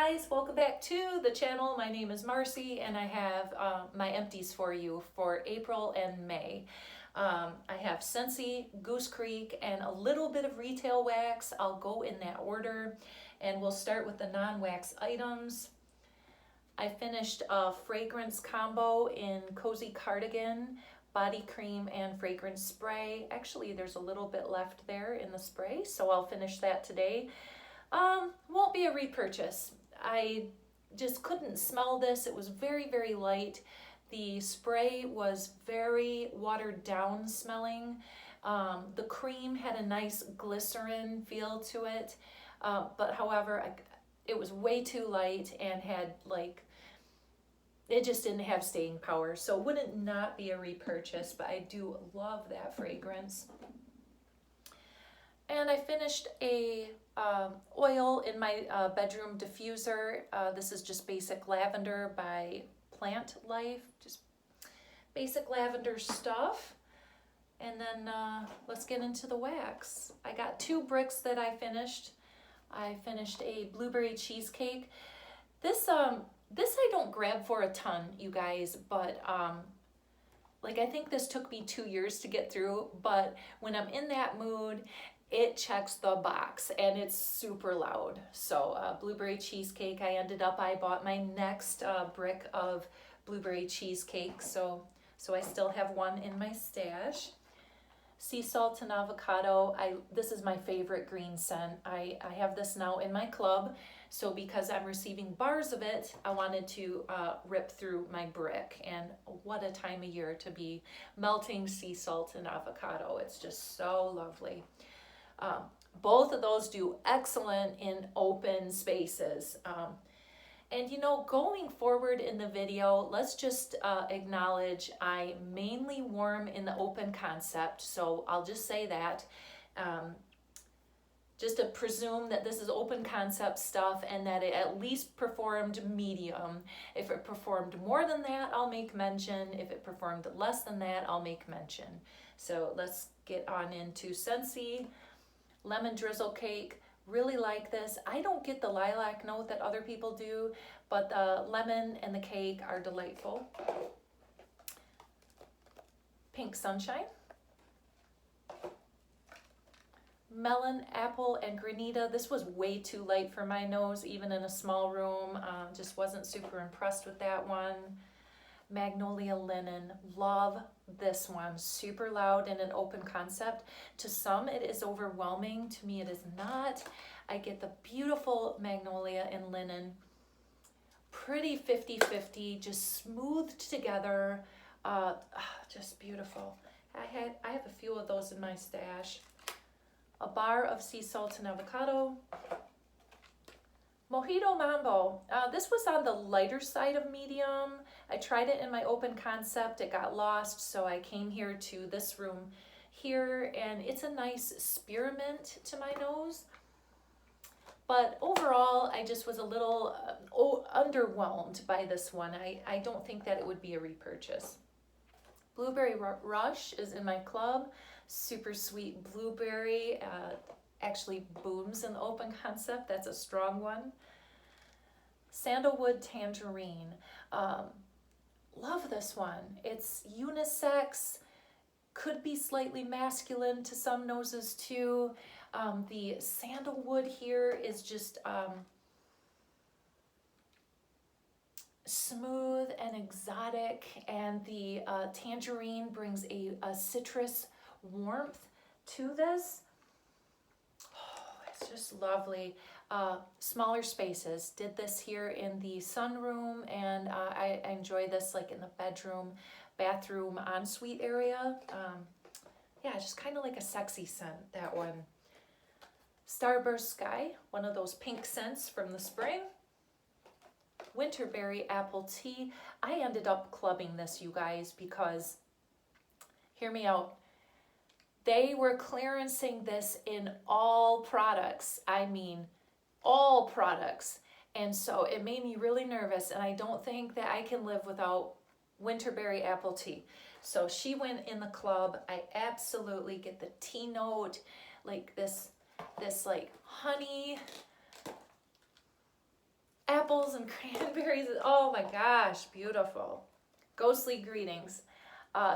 guys, welcome back to the channel. My name is Marcy and I have my empties for you for April and May. I have Scentsy, Goose Creek, and a little bit of retail wax. I'll go in that order and we'll start with the non-wax items. I finished a fragrance combo in Cozy Cardigan, body cream and fragrance spray. Actually, there's a little bit left there in the spray, so I'll finish that today. Won't be a repurchase. I just couldn't smell this. It was very, very light. The spray was very watered down smelling. The cream had a nice glycerin feel to it, but however, it was way too light and had it just didn't have staying power. So would it not be a repurchase, but I do love that fragrance. And I finished a oil in my bedroom diffuser. This is just basic lavender by Plant Life, just basic lavender stuff. And then let's get into the wax. I got 2 bricks that I finished. I finished a blueberry cheesecake. This I don't grab for a ton, you guys, but I think this took me 2 years to get through, but when I'm in that mood, it checks the box and it's super loud. So blueberry cheesecake, I bought my next brick of blueberry cheesecake. So I still have one in my stash. Sea salt and avocado. This is my favorite green scent. I have this now in my club. So because I'm receiving bars of it, I wanted to rip through my brick. And what a time of year to be melting sea salt and avocado. It's just so lovely. Both of those do excellent in open spaces. And going forward in the video, let's just acknowledge I mainly warm in the open concept. So I'll just say that. Just to presume that this is open concept stuff and that it at least performed medium. If it performed more than that, I'll make mention. If it performed less than that, I'll make mention. So let's get on into Scentsy. Lemon drizzle cake. Really like this. I don't get the lilac note that other people do, but the lemon and the cake are delightful. Pink sunshine. Melon, apple, and granita. This was way too light for my nose, even in a small room. Just wasn't super impressed with that one. Magnolia linen. Love this one. Super loud in an open concept. To some, it is overwhelming. To me, it is not. I get the beautiful magnolia and linen. Pretty 50-50, just smoothed together. Just beautiful. I have a few of those in my stash. A bar of sea salt and avocado. Mojito Mambo. This was on the lighter side of medium. I tried it in my open concept. It got lost, so I came here to this room here, and it's a nice spearmint to my nose. But overall, I just was a little underwhelmed by this one. I don't think that it would be a repurchase. Blueberry Rush is in my club. Super sweet blueberry. Actually booms in the open concept. That's a strong one. Sandalwood tangerine. Love this one. It's unisex. Could be slightly masculine to some noses too. The sandalwood here is just smooth and exotic, and the tangerine brings a citrus warmth to this. It's just lovely. Smaller spaces. Did this here in the sunroom, and I enjoy this in the bedroom, bathroom, ensuite area. Yeah, just kind of like a sexy scent, that one. Starburst Sky, one of those pink scents from the spring. Winterberry apple tea. I ended up clubbing this, you guys, because, hear me out, they were clearancing this in all products. I mean, all products. And so it made me really nervous, and I don't think that I can live without Winterberry apple tea. So she went in the club. I absolutely get the tea note, like this honey apples and cranberries. Oh my gosh, beautiful. Ghostly Greetings.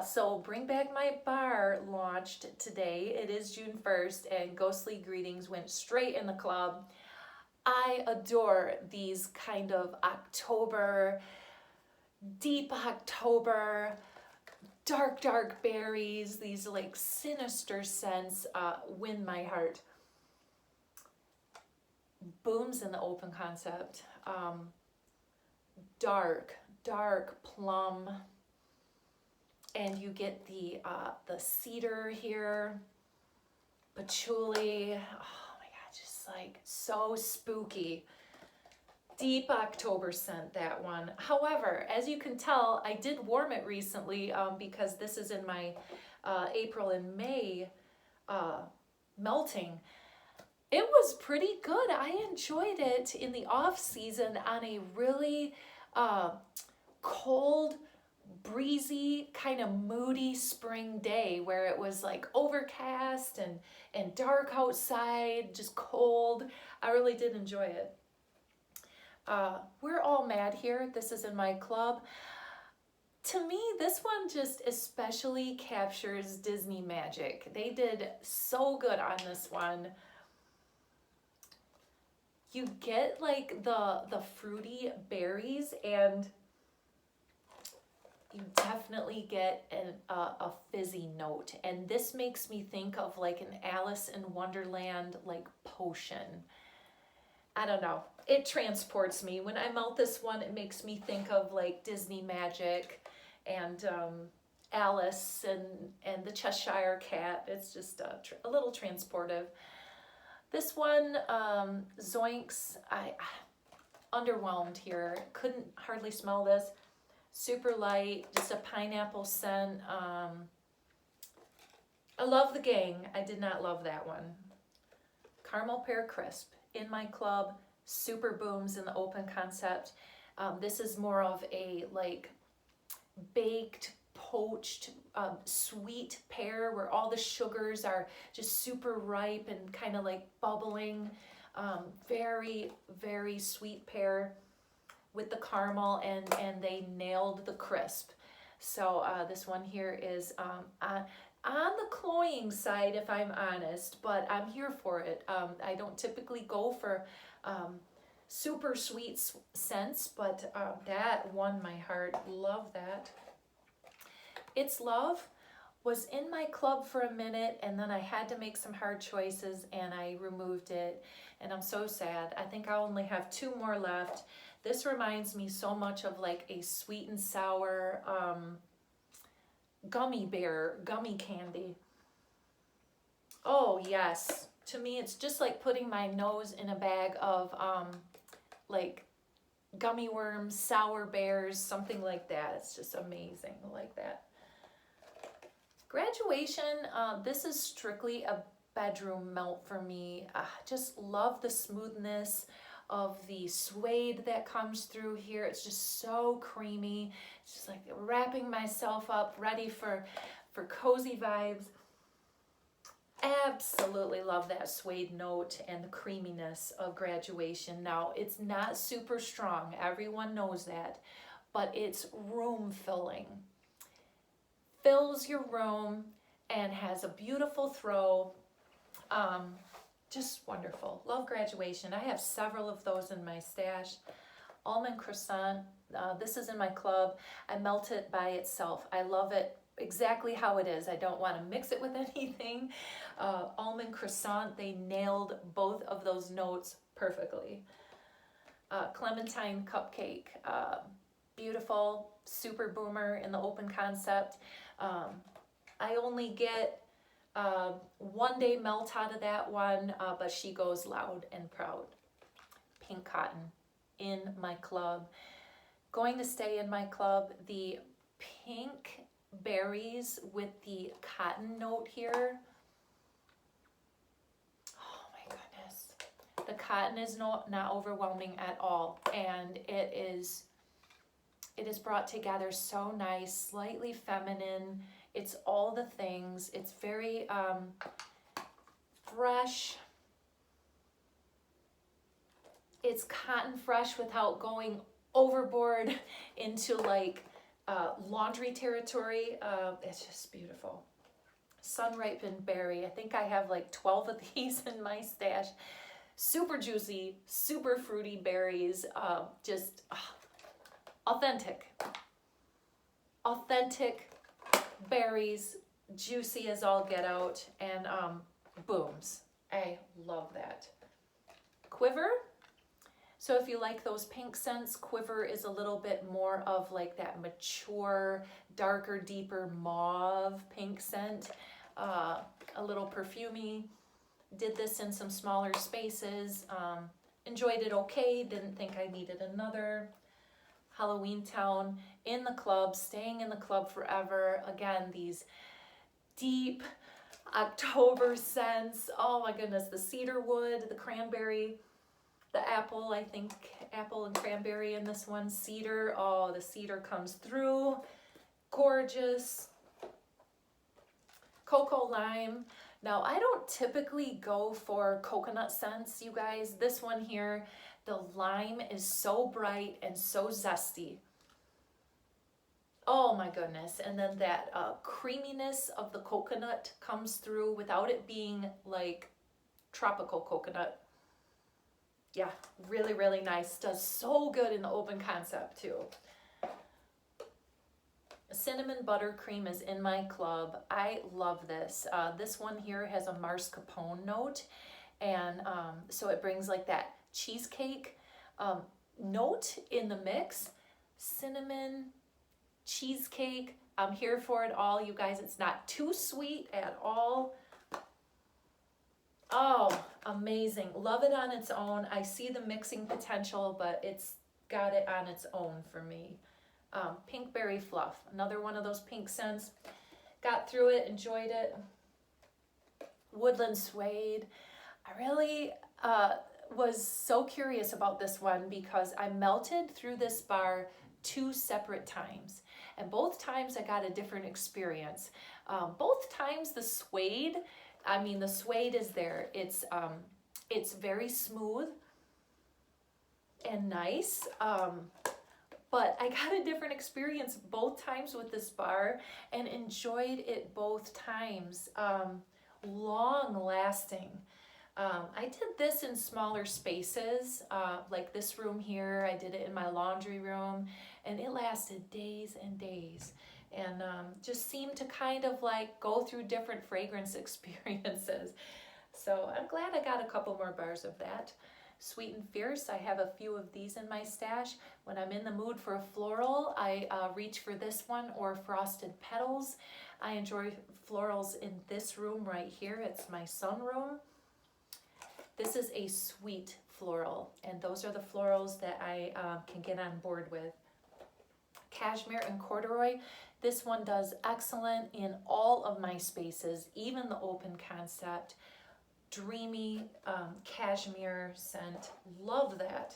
So Bring Back My Bar launched today. It is June 1st, and Ghostly Greetings went straight in the club. I adore these kind of October, deep October, dark berries, these like sinister scents win my heart. Booms in the Open concept. Dark plum. And you get the cedar here, patchouli. Oh my God, just like so spooky. Deep October scent, that one. However, as you can tell, I did warm it recently because this is in my April and May melting. It was pretty good. I enjoyed it in the off season on a really cold, breezy, kind of moody spring day where it was like overcast and dark outside, just cold. I really did enjoy it. We're All Mad Here. This is in my club. To me, this one just especially captures Disney magic. They did so good on this one. You get like the fruity berries, and you definitely get a fizzy note. And this makes me think of like an Alice in Wonderland like potion. I don't know. It transports me. When I melt this one, it makes me think of like Disney magic and Alice and the Cheshire Cat. It's just a little transportive. This one, Zoinks, I underwhelmed here. Couldn't hardly smell this. Super light, just a pineapple scent. I love the gang. I did not love that one. Caramel Pear Crisp in my club. Super Booms in the Open concept. This is more of a like baked, poached, sweet pear where all the sugars are just super ripe and kind of like bubbling. Very, very sweet pear with the caramel, and they nailed the crisp. So this one here is on the cloying side, if I'm honest, but I'm here for it. I don't typically go for super sweet scents, but that won my heart. Love that. It's Love was in my club for a minute, and then I had to make some hard choices and I removed it, and I'm so sad. I think I only have 2 more left. This reminds me so much of like a sweet and sour gummy bear, gummy candy. Oh yes, to me it's just like putting my nose in a bag of like gummy worms, sour bears, something like that. It's just amazing, like that. Graduation, this is strictly a bedroom melt for me. Just love the smoothness of the suede that comes through here. It's just so creamy. It's just like wrapping myself up, ready for cozy vibes. Absolutely love that suede note and the creaminess of Graduation. Now, it's not super strong. Everyone knows that, but it's room filling. Fills your room and has a beautiful throw. Just wonderful. Love Graduation. I have several of those in my stash. Almond Croissant. This is in my club. I melt it by itself. I love it exactly how it is. I don't want to mix it with anything. Almond Croissant, they nailed both of those notes perfectly. Clementine Cupcake. Beautiful. Super Boomer in the Open concept. I only get 1 day melt out of that one, but she goes loud and proud. Pink Cotton in my club. Going to stay in my club, the pink berries with the cotton note here. Oh my goodness. The cotton is not overwhelming at all, and it is brought together so nice, slightly feminine. It's all the things. It's very fresh. It's cotton fresh without going overboard into like laundry territory. It's just beautiful. Sun ripened berry. I think I have like 12 of these in my stash. Super juicy, super fruity berries. Just authentic. Authentic berries, juicy as all get out, and booms. I love that. Quiver. So if you like those pink scents, Quiver is a little bit more of like that mature, darker, deeper mauve pink scent. A little perfumey. Did this in some smaller spaces. Enjoyed it okay. Didn't think I needed another. Halloween Town, in the club, staying in the club forever. Again, these deep October scents. Oh my goodness, the cedar wood, the cranberry, the apple, I think apple and cranberry in this one. Cedar, oh, the cedar comes through. Gorgeous. Cocoa lime. Now, I don't typically go for coconut scents, you guys. This one here, the lime is so bright and so zesty. Oh my goodness. And then that creaminess of the coconut comes through without it being like tropical coconut. Yeah, really, really nice. Does so good in the open concept too. Cinnamon buttercream is in my club. I love this. This one here has a mascarpone note, and so it brings like that cheesecake note in the mix. Cinnamon, cheesecake. I'm here for it all, you guys. It's not too sweet at all. Oh, amazing. Love it on its own. I see the mixing potential, but it's got it on its own for me. Pinkberry Fluff, another one of those pink scents. Got through it, enjoyed it. Woodland Suede. I really was so curious about this one because I melted through this bar 2 separate times. And both times I got a different experience. Both times the suede, I mean the suede is there. It's very smooth and nice. But I got a different experience both times with this bar and enjoyed it both times. Long lasting. I did this in smaller spaces, like this room here. I did it in my laundry room, and it lasted days and days. And just seemed to kind of like go through different fragrance experiences. So I'm glad I got a couple more bars of that. Sweet and Fierce, I have a few of these in my stash. When I'm in the mood for a floral, I reach for this one or Frosted Petals. I enjoy florals in this room right here. It's my sunroom. This is a sweet floral, and those are the florals that I can get on board with. Cashmere and Corduroy. This one does excellent in all of my spaces, even the open concept. Dreamy cashmere scent. Love that.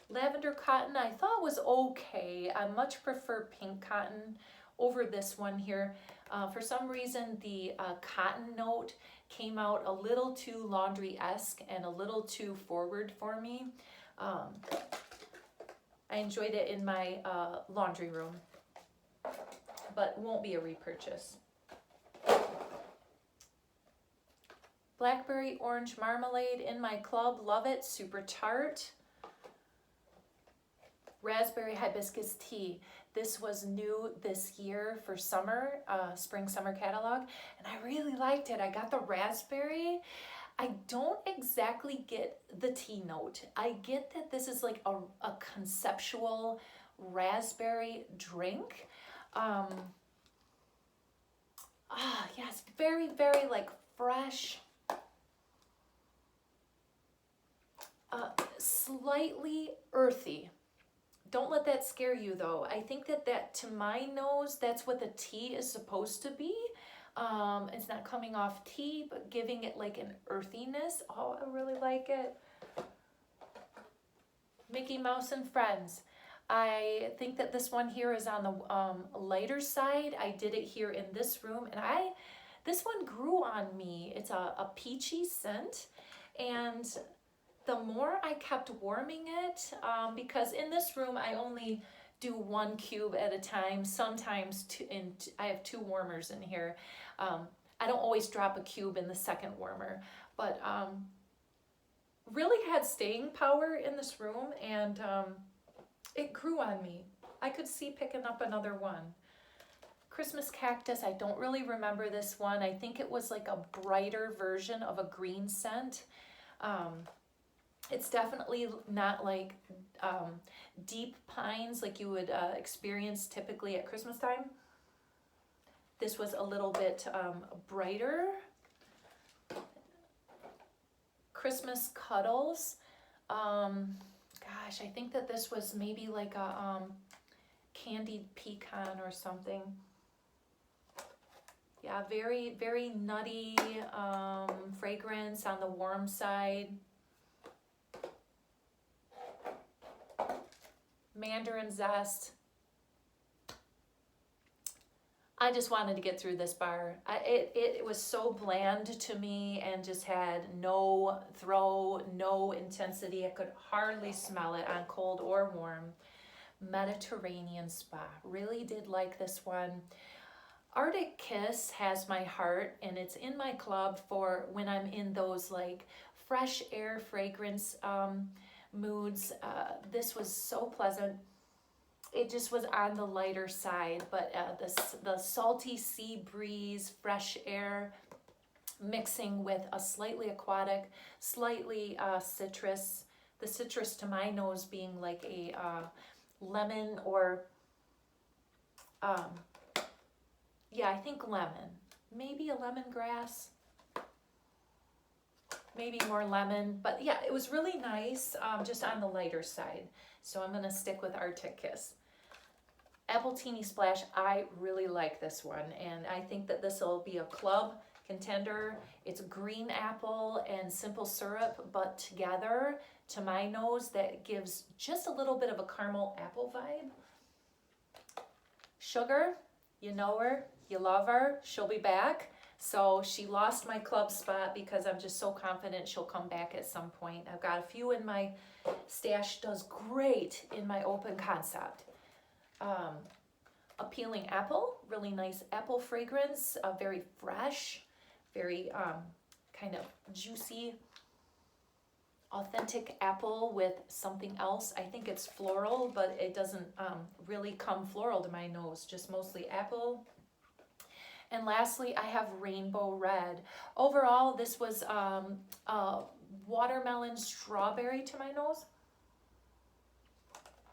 Lavender Cotton I thought was okay. I much prefer pink cotton over this one here. For some reason the cotton note came out a little too laundry-esque and a little too forward for me. I enjoyed it in my laundry room, but won't be a repurchase. Blackberry Orange Marmalade in my club. Love it. Super tart. Raspberry Hibiscus Tea. This was new this year for summer, spring summer catalog, and I really liked it. I got the raspberry. I don't exactly get the tea note. I get that this is like a conceptual raspberry drink. Yes, very, very like fresh. Slightly earthy. Don't let that scare you though. I think that to my nose, that's what the tea is supposed to be. It's not coming off tea, but giving it like an earthiness. Oh, I really like it. Mickey Mouse and Friends. I think that this one here is on the lighter side. I did it here in this room, and this one grew on me. It's a peachy scent, and the more I kept warming it, because in this room I only do 1 cube at a time, sometimes two, and I have 2 warmers in here. I don't always drop a cube in the second warmer, but really had staying power in this room, and it grew on me. I could see picking up another one. Christmas cactus, I don't really remember this one. I think it was like a brighter version of a green scent. It's definitely not like deep pines like you would experience typically at Christmas time. This was a little bit brighter. Christmas Cuddles. Gosh, I think that this was maybe like a candied pecan or something. Yeah, very, very nutty fragrance on the warm side. Mandarin zest. I just wanted to get through this bar. It was so bland to me and just had no throw, no intensity. I could hardly smell it on cold or warm. Mediterranean Spa. Really did like this one. Arctic Kiss has my heart, and it's in my club for when I'm in those like fresh air fragrance moods. This was so pleasant. It just was on the lighter side, but the salty sea breeze, fresh air, mixing with a slightly aquatic, slightly citrus. The citrus to my nose being like a lemon or, yeah, I think lemon. Maybe a lemongrass. Maybe more lemon, but yeah, it was really nice, just on the lighter side. So I'm gonna stick with Arctic Kiss. Appletini Splash, I really like this one, and I think that this will be a club contender. It's green apple and simple syrup, but together, to my nose, that gives just a little bit of a caramel apple vibe. Sugar, you know her, you love her, she'll be back. So she lost my club spot because I'm just so confident she'll come back at some point. I've got a few in my stash, does great in my open concept. Appealing Apple, really nice apple fragrance, very fresh, very kind of juicy, authentic apple with something else. I think it's floral, but it doesn't really come floral to my nose, just mostly apple. And lastly, I have Rainbow Red. Overall, this was watermelon strawberry to my nose.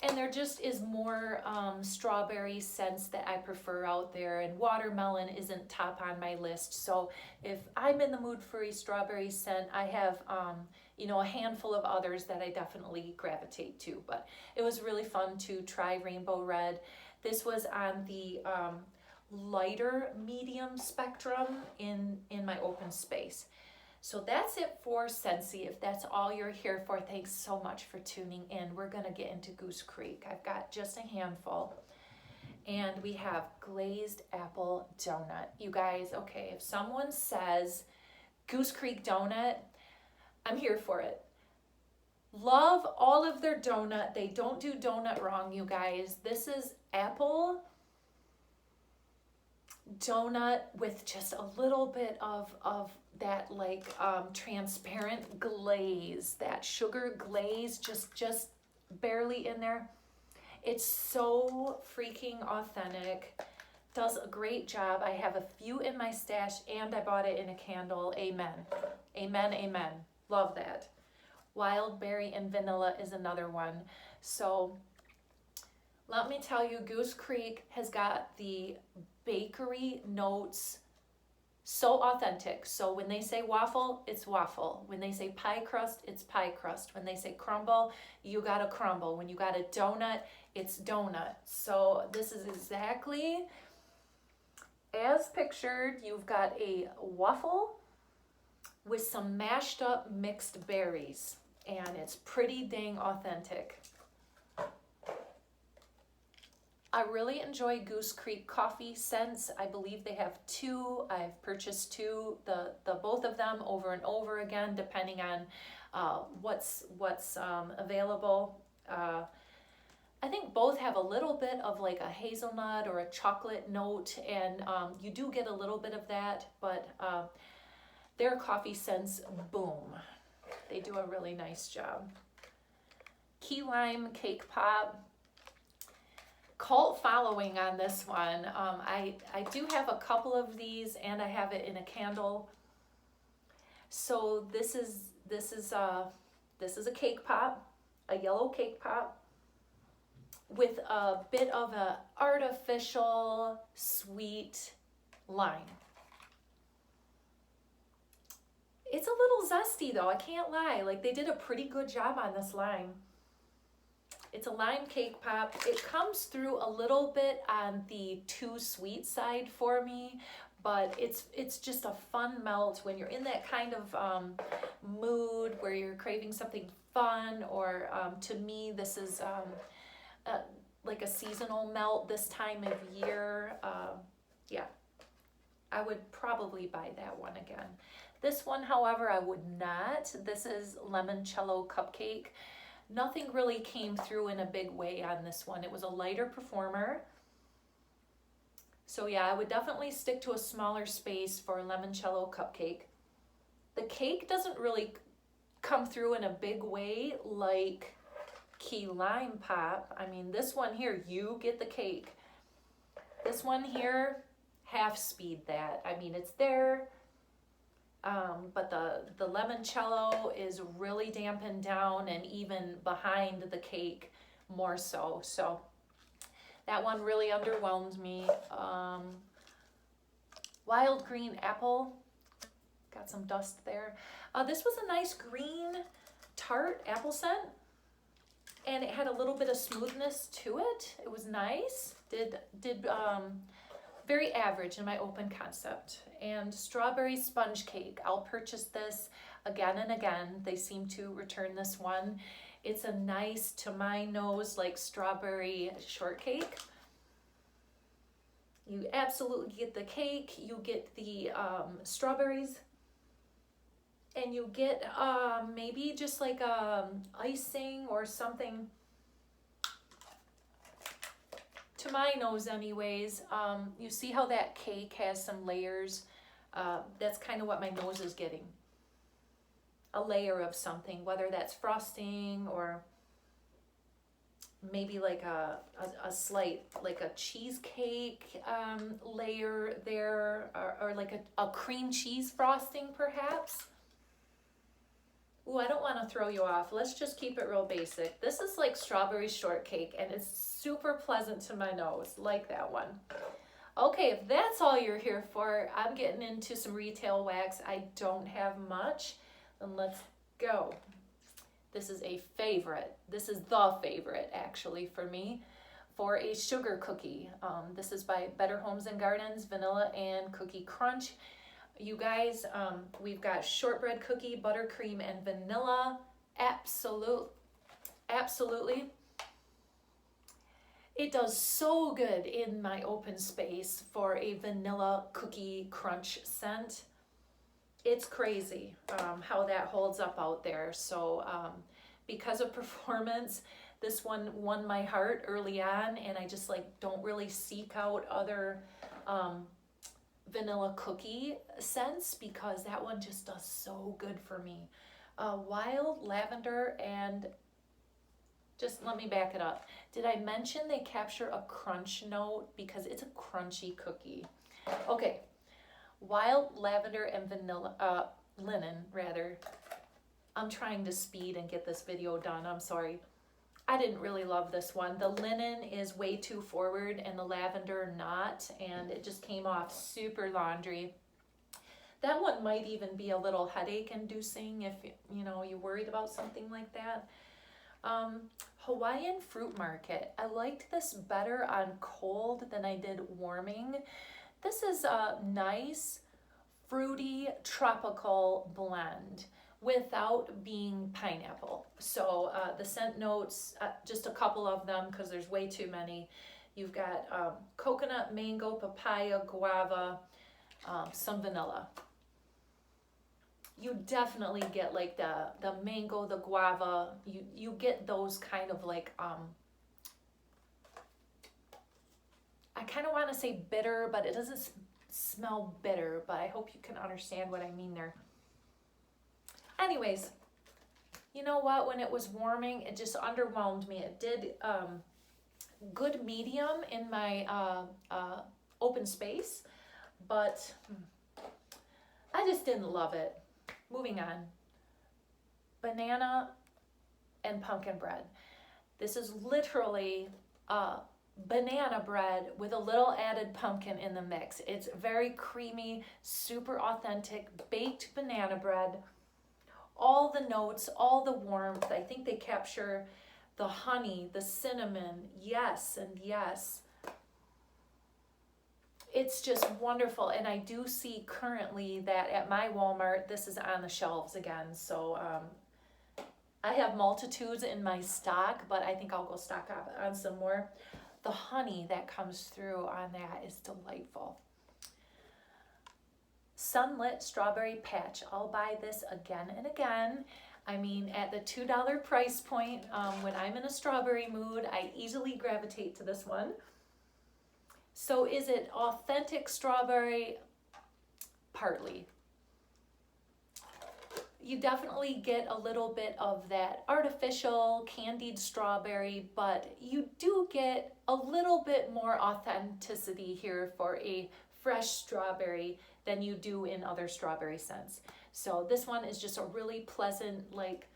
And there just is more strawberry scents that I prefer out there, and watermelon isn't top on my list. So if I'm in the mood for a strawberry scent, I have you know, a handful of others that I definitely gravitate to. But it was really fun to try Rainbow Red. This was on the lighter medium spectrum in my open space. So that's it for Scentsy. If that's all you're here for, thanks so much for tuning in. We're gonna get into Goose Creek. I've got just a handful. And we have glazed apple donut. You guys, okay, if someone says Goose Creek donut, I'm here for it. Love all of their donut. They don't do donut wrong, you guys. This is apple donut with just a little bit of that like transparent glaze, that sugar glaze just barely in there. It's so freaking authentic. Does a great job. I have a few in my stash and I bought it in a candle. Amen. Amen, amen. Love that. Wild berry and vanilla is another one. So let me tell you, Goose Creek has got the bakery notes, so authentic. So when they say waffle, it's waffle. When they say pie crust, it's pie crust. When they say crumble, you got a crumble. When you got a donut, it's donut. So this is exactly as pictured. You've got a waffle with some mashed up mixed berries, and it's pretty dang authentic. I really enjoy Goose Creek coffee scents. I believe they have 2. I've purchased 2, the both of them over and over again, depending on what's available. I think both have a little bit of like a hazelnut or a chocolate note, and you do get a little bit of that, but their coffee scents, boom. They do a really nice job. Key lime cake pop. Cult following on this one. I do have a couple of these, and I have it in a candle. So this is a cake pop, a yellow cake pop with a bit of a artificial sweet lime. It's a little zesty though, I can't lie. Like, they did a pretty good job on this lime. It's a lime cake pop. It comes through a little bit on the too sweet side for me, but it's just a fun melt when you're in that kind of mood where you're craving something fun, or to me, this is like a seasonal melt this time of year. Yeah, I would probably buy that one again. This one, however, I would not. This is Limoncello Cupcake. Nothing really came through in a big way on this one. It was a lighter performer. So yeah, I would definitely stick to a smaller space for Limoncello Cupcake. The cake doesn't really come through in a big way like Key Lime Pop. I mean, this one here, you get the cake. This one here, half speed that. I mean, it's there. But the limoncello is really dampened down and even behind the cake more so. So that one really underwhelmed me. Wild green apple, got some dust there. This was a nice green tart apple scent, and it had a little bit of smoothness to it. It was nice. Did very average in my open concept. And strawberry sponge cake. I'll purchase this again and again. They seem to return this one. It's a nice, to my nose, like strawberry shortcake. You absolutely get the cake, you get the strawberries, and you get maybe just like icing or something. To my nose anyways. You see how that cake has some layers? That's kind of what my nose is getting. A layer of something, whether that's frosting or maybe like a slight, like a cheesecake layer there, or like a cream cheese frosting perhaps. Ooh, I don't want to throw you off. Let's just keep it real basic. This is like strawberry shortcake, and it's super pleasant to my nose, like that one. Okay, if that's all you're here for, I'm getting into some retail wax. I don't have much, then let's go. This is a favorite. This is the favorite, actually, for me, for a sugar cookie. This is by Better Homes and Gardens, Vanilla and Cookie Crunch. You guys, we've got shortbread cookie, buttercream, and vanilla. Absolutely. It does so good in my open space for a vanilla cookie crunch scent. It's crazy how that holds up out there. So because of performance, this one won my heart early on, and I just like don't really seek out other vanilla cookie scents because that one just does so good for me. Wild lavender, and just let me back it up. Did I mention they capture a crunch note because it's a crunchy cookie? Okay, wild lavender and vanilla, linen rather. I'm trying to speed and get this video done, I'm sorry. I didn't really love this one. The linen is way too forward and the lavender not, and it just came off super laundry. That one might even be a little headache inducing if you're worried about something like that. Hawaiian Fruit Market. I liked this better on cold than I did warming. This is a nice, fruity, tropical blend without being pineapple. So the scent notes, just a couple of them because there's way too many. You've got coconut, mango, papaya, guava, some vanilla. you definitely get like the mango, the guava. You get those kind of like I kind of want to say bitter, but it doesn't smell bitter, but I hope you can understand what I mean there. Anyways, you know what? When it was warming, it just underwhelmed me. It did good medium in my open space, but I just didn't love it. Moving on. Banana and pumpkin bread. This is literally banana bread with a little added pumpkin in the mix. It's very creamy, super authentic, baked banana bread. All the notes, all the warmth. I think they capture the honey, the cinnamon, yes and yes. It's just wonderful, and I do see currently that at my Walmart, this is on the shelves again, so I have multitudes in my stock, but I think I'll go stock up on some more. The honey that comes through on that is delightful. Sunlit Strawberry Patch. I'll buy this again and again. I mean, at the $2 price point, when I'm in a strawberry mood, I easily gravitate to this one. So is it authentic strawberry? Partly. You definitely get a little bit of that artificial candied strawberry, but you do get a little bit more authenticity here for a fresh strawberry than you do in other strawberry scents. So this one is just a really pleasant, like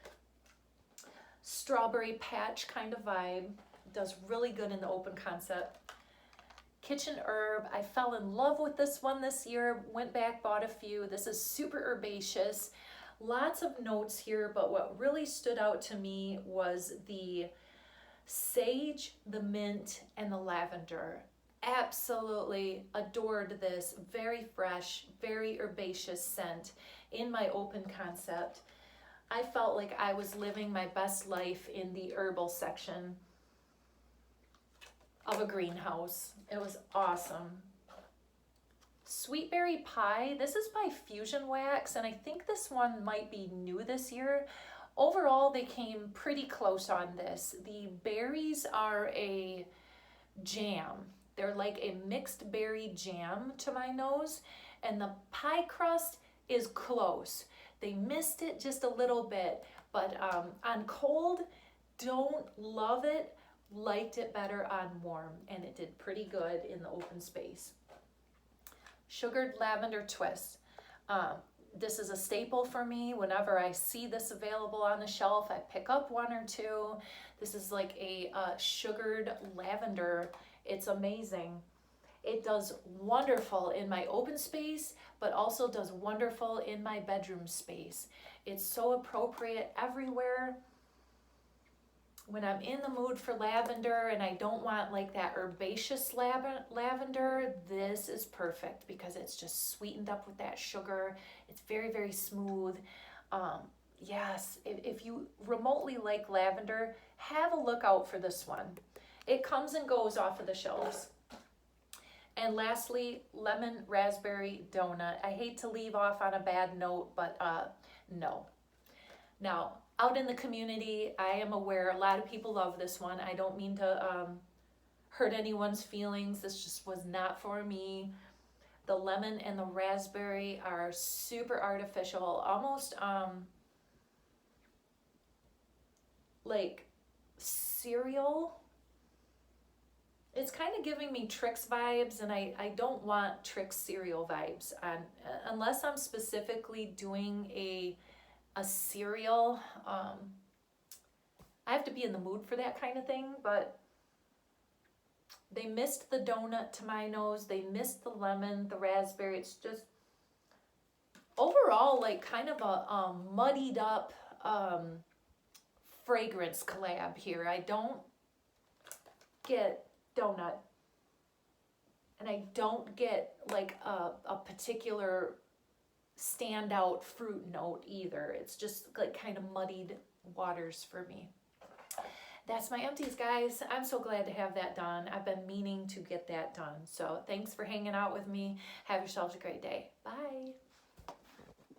strawberry patch kind of vibe. It does really good in the open concept. Kitchen Herb, I fell in love with this one this year, went back, bought a few. This is super herbaceous. Lots of notes here, but what really stood out to me was the sage, the mint, and the lavender. Absolutely adored this. Very fresh, very herbaceous scent in my open concept. I felt like I was living my best life in the herbal section of a greenhouse. It was awesome. Sweet Berry Pie, this is by Fusion Wax, and I think this one might be new this year. Overall, they came pretty close on this. The berries are a jam. They're like a mixed berry jam to my nose, and the pie crust is close. They missed it just a little bit, but on cold, don't love it, liked it better on warm, and it did pretty good in the open space. Sugared Lavender Twist. This is a staple for me. Whenever I see this available on the shelf, I pick up one or two. This is like a sugared lavender. It's amazing. It does wonderful in my open space, but also does wonderful in my bedroom space. It's so appropriate everywhere. When I'm in the mood for lavender and I don't want like that herbaceous lavender, this is perfect because it's just sweetened up with that sugar. It's very, very smooth. Yes, if you remotely like lavender, have a look out for this one. It comes and goes off of the shelves. And lastly, Lemon Raspberry Donut. I hate to leave off on a bad note, but no. Now, out in the community, I am aware a lot of people love this one. I don't mean to hurt anyone's feelings. This just was not for me. The lemon and the raspberry are super artificial, almost like cereal. It's kind of giving me Trix vibes, and I don't want Trix cereal vibes unless I'm specifically doing a cereal. I have to be in the mood for that kind of thing, but they missed the donut to my nose. They missed the lemon, the raspberry. It's just overall like kind of a muddied up fragrance collab here. I don't get donut, and I don't get like a particular standout fruit note either. It's just like kind of muddied waters for me. That's my empties, guys. I'm so glad to have that done. I've been meaning to get that done. So thanks for hanging out with me. Have yourselves a great day. Bye.